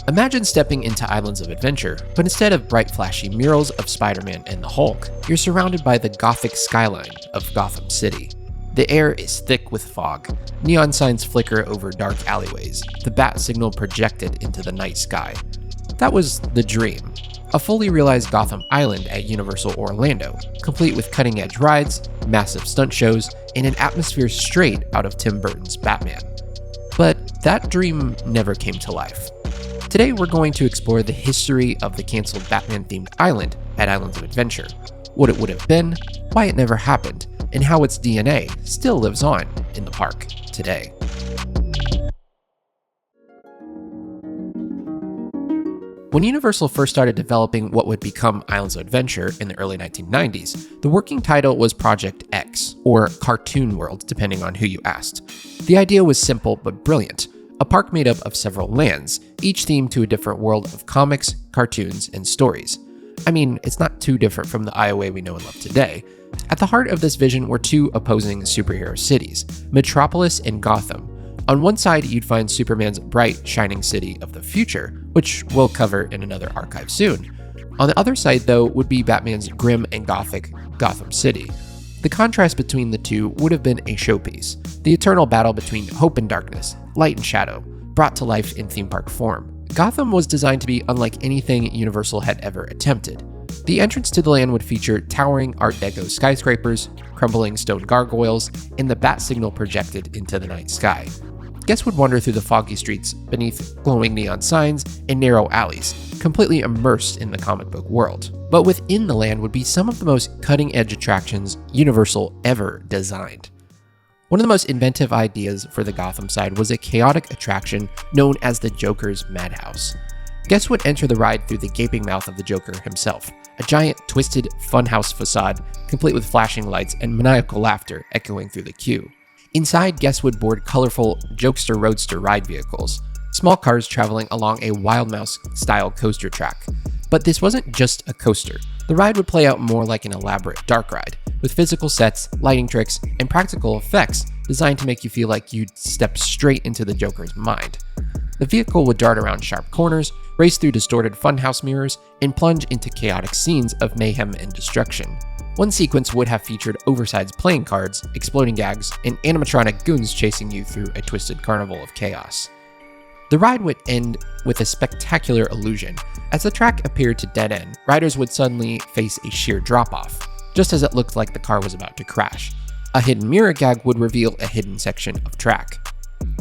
Imagine stepping into Islands of Adventure, but instead of bright flashy murals of Spider-Man and the Hulk, you're surrounded by the gothic skyline of Gotham City. The air is thick with fog, neon signs flicker over dark alleyways, the bat signal projected into the night sky. That was the dream. A fully realized Gotham Island at Universal Orlando, complete with cutting-edge rides, massive stunt shows, and an atmosphere straight out of Tim Burton's Batman. But that dream never came to life. Today we're going to explore the history of the canceled Batman-themed island at Islands of Adventure, what it would have been, why it never happened, and how its DNA still lives on in the park today. When Universal first started developing what would become Islands of Adventure in the early 1990s, the working title was Project X, or Cartoon World, depending on who you asked. The idea was simple but brilliant: a park made up of several lands, each themed to a different world of comics, cartoons, and stories. I mean, it's not too different from the IOA we know and love today. At the heart of this vision were two opposing superhero cities, Metropolis and Gotham. On one side, you'd find Superman's bright, shining city of the future, which we'll cover in another archive soon. On the other side, though, would be Batman's grim and gothic Gotham City. The contrast between the two would have been a showpiece, the eternal battle between hope and darkness, light and shadow, brought to life in theme park form. Gotham was designed to be unlike anything Universal had ever attempted. The entrance to the land would feature towering Art Deco skyscrapers, crumbling stone gargoyles, and the bat signal projected into the night sky. Guests would wander through the foggy streets beneath glowing neon signs and narrow alleys, completely immersed in the comic book world. But within the land would be some of the most cutting-edge attractions Universal ever designed. One of the most inventive ideas for the Gotham side was a chaotic attraction known as the Joker's Madhouse. Guests would enter the ride through the gaping mouth of the Joker himself, a giant, twisted funhouse facade complete with flashing lights and maniacal laughter echoing through the queue. Inside, guests would board colorful Jokester Roadster ride vehicles, small cars traveling along a Wild Mouse-style coaster track. But this wasn't just a coaster. The ride would play out more like an elaborate dark ride, with physical sets, lighting tricks, and practical effects designed to make you feel like you'd step straight into the Joker's mind. The vehicle would dart around sharp corners, race through distorted funhouse mirrors, and plunge into chaotic scenes of mayhem and destruction. One sequence would have featured oversized playing cards, exploding gags, and animatronic goons chasing you through a twisted carnival of chaos. The ride would end with a spectacular illusion. As the track appeared to dead end, riders would suddenly face a sheer drop-off, just as it looked like the car was about to crash. A hidden mirror gag would reveal a hidden section of track,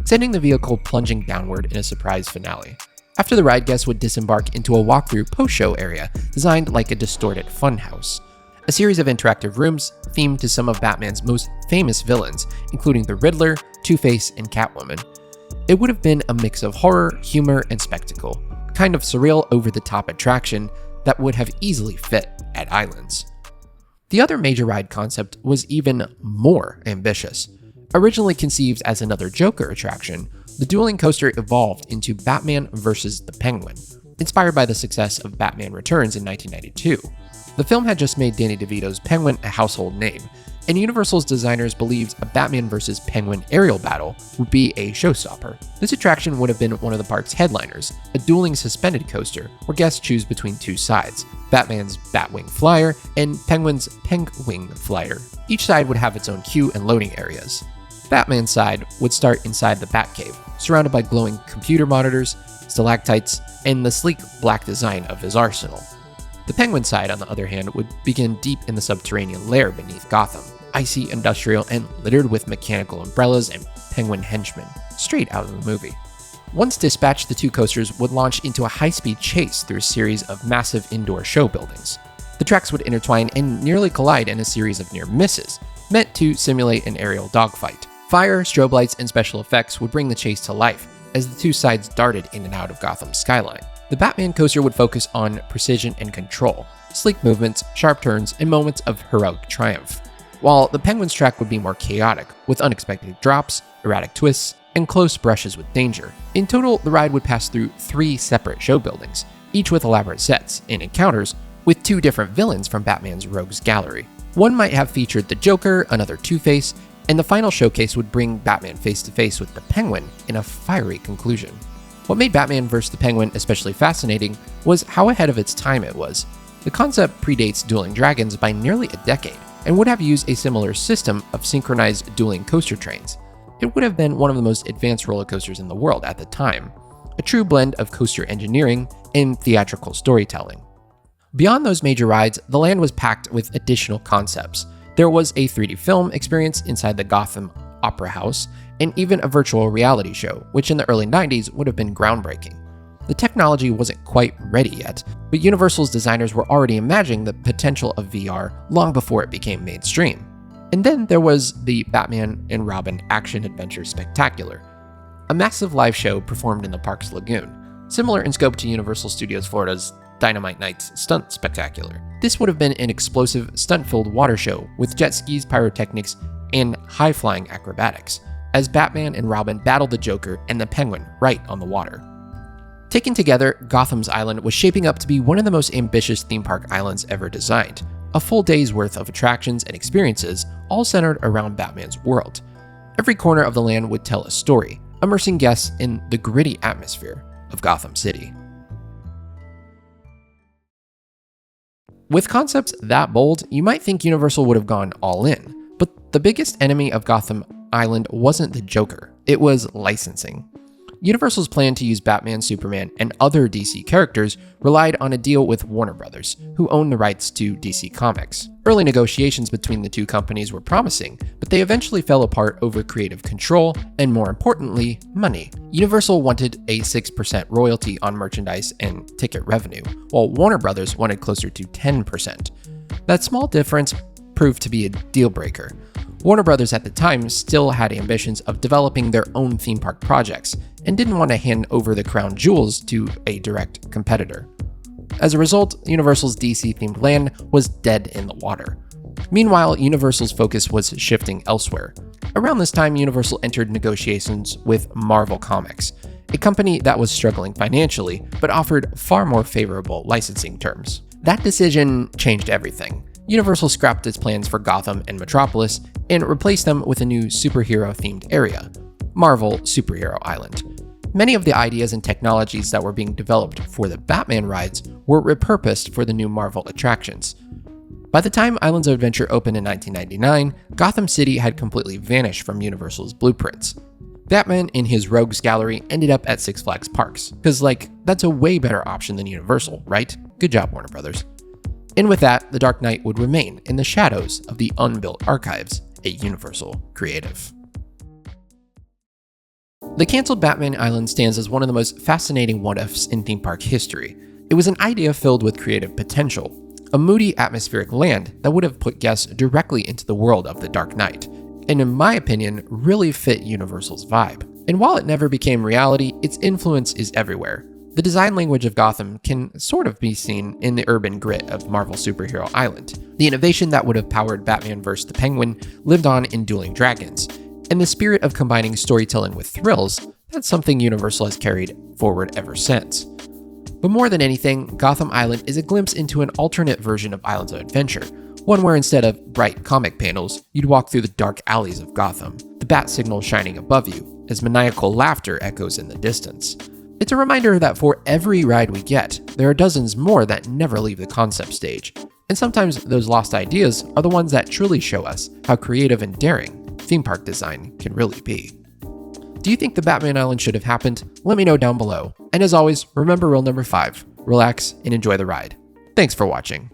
sending the vehicle plunging downward in a surprise finale. After the ride, guests would disembark into a walkthrough post-show area designed like a distorted funhouse. A series of interactive rooms themed to some of Batman's most famous villains, including the Riddler, Two-Face, and Catwoman. It would have been a mix of horror, humor, and spectacle, kind of surreal, over-the-top attraction that would have easily fit at Islands. The other major ride concept was even more ambitious. Originally conceived as another Joker attraction, the dueling coaster evolved into Batman vs. the Penguin, inspired by the success of Batman Returns in 1992. The film had just made Danny DeVito's Penguin a household name, and Universal's designers believed a Batman vs. Penguin aerial battle would be a showstopper. This attraction would have been one of the park's headliners, a dueling suspended coaster where guests choose between two sides, Batman's Batwing Flyer and Penguin's Penguin Flyer. Each side would have its own queue and loading areas. Batman's side would start inside the Batcave, surrounded by glowing computer monitors, stalactites, and the sleek black design of his arsenal. The Penguin side, on the other hand, would begin deep in the subterranean lair beneath Gotham, icy, industrial, and littered with mechanical umbrellas and penguin henchmen, straight out of the movie. Once dispatched, the two coasters would launch into a high-speed chase through a series of massive indoor show buildings. The tracks would intertwine and nearly collide in a series of near misses, meant to simulate an aerial dogfight. Fire, strobe lights, and special effects would bring the chase to life as the two sides darted in and out of Gotham's skyline. The Batman coaster would focus on precision and control, sleek movements, sharp turns, and moments of heroic triumph, while the Penguin's track would be more chaotic, with unexpected drops, erratic twists, and close brushes with danger. In total, the ride would pass through 3 separate show buildings, each with elaborate sets and encounters with 2 different villains from Batman's Rogues Gallery. One might have featured the Joker, another Two-Face, and the final showcase would bring Batman face to face with the Penguin in a fiery conclusion. What made Batman vs. the Penguin especially fascinating was how ahead of its time it was. The concept predates Dueling Dragons by nearly a decade, and would have used a similar system of synchronized dueling coaster trains. It would have been one of the most advanced roller coasters in the world at the time, a true blend of coaster engineering and theatrical storytelling. Beyond those major rides, the land was packed with additional concepts. There was a 3D film experience inside the Gotham Opera House, and even a virtual reality show, which in the early 90s would have been groundbreaking. The technology wasn't quite ready yet, but Universal's designers were already imagining the potential of VR long before it became mainstream. And then there was the Batman and Robin action-adventure spectacular, a massive live show performed in the park's lagoon, similar in scope to Universal Studios Florida's Dynamite Nights Stunt Spectacular. This would have been an explosive, stunt-filled water show with jet skis, pyrotechnics, and high-flying acrobatics, as Batman and Robin battled the Joker and the Penguin right on the water. Taken together, Gotham's Island was shaping up to be one of the most ambitious theme park islands ever designed, a full day's worth of attractions and experiences, all centered around Batman's world. Every corner of the land would tell a story, immersing guests in the gritty atmosphere of Gotham City. With concepts that bold, you might think Universal would have gone all in, but the biggest enemy of Gotham Island wasn't the Joker, it was licensing. Universal's plan to use Batman, Superman, and other DC characters relied on a deal with Warner Brothers, who owned the rights to DC Comics. Early negotiations between the two companies were promising, but they eventually fell apart over creative control and, more importantly, money. Universal wanted a 6% royalty on merchandise and ticket revenue, while Warner Brothers wanted closer to 10%. That small difference proved to be a deal breaker. Warner Brothers at the time still had ambitions of developing their own theme park projects and didn't want to hand over the crown jewels to a direct competitor. As a result, Universal's DC-themed land was dead in the water. Meanwhile, Universal's focus was shifting elsewhere. Around this time, Universal entered negotiations with Marvel Comics, a company that was struggling financially but offered far more favorable licensing terms. That decision changed everything. Universal scrapped its plans for Gotham and Metropolis and replaced them with a new superhero-themed area, Marvel Superhero Island. Many of the ideas and technologies that were being developed for the Batman rides were repurposed for the new Marvel attractions. By the time Islands of Adventure opened in 1999, Gotham City had completely vanished from Universal's blueprints. Batman and his Rogues Gallery ended up at Six Flags Parks, because that's a way better option than Universal, right? Good job, Warner Brothers. And with that, the Dark Knight would remain in the shadows of the unbuilt archives at Universal Creative. The canceled Batman Island stands as one of the most fascinating what-ifs in theme park history. It was an idea filled with creative potential, a moody atmospheric land that would have put guests directly into the world of the Dark Knight, and in my opinion, really fit Universal's vibe. And while it never became reality, its influence is everywhere. The design language of Gotham can sort of be seen in the urban grit of Marvel Superhero Island. The innovation that would have powered Batman vs. the Penguin lived on in Dueling Dragons, and the spirit of combining storytelling with thrills, that's something Universal has carried forward ever since. But more than anything, Gotham Island is a glimpse into an alternate version of Islands of Adventure, one where instead of bright comic panels, you'd walk through the dark alleys of Gotham, the bat signal shining above you, as maniacal laughter echoes in the distance. It's a reminder that for every ride we get, there are dozens more that never leave the concept stage, and sometimes those lost ideas are the ones that truly show us how creative and daring theme park design can really be. Do you think the Batman Island should have happened? Let me know down below. And as always, remember rule number 5, relax and enjoy the ride. Thanks for watching.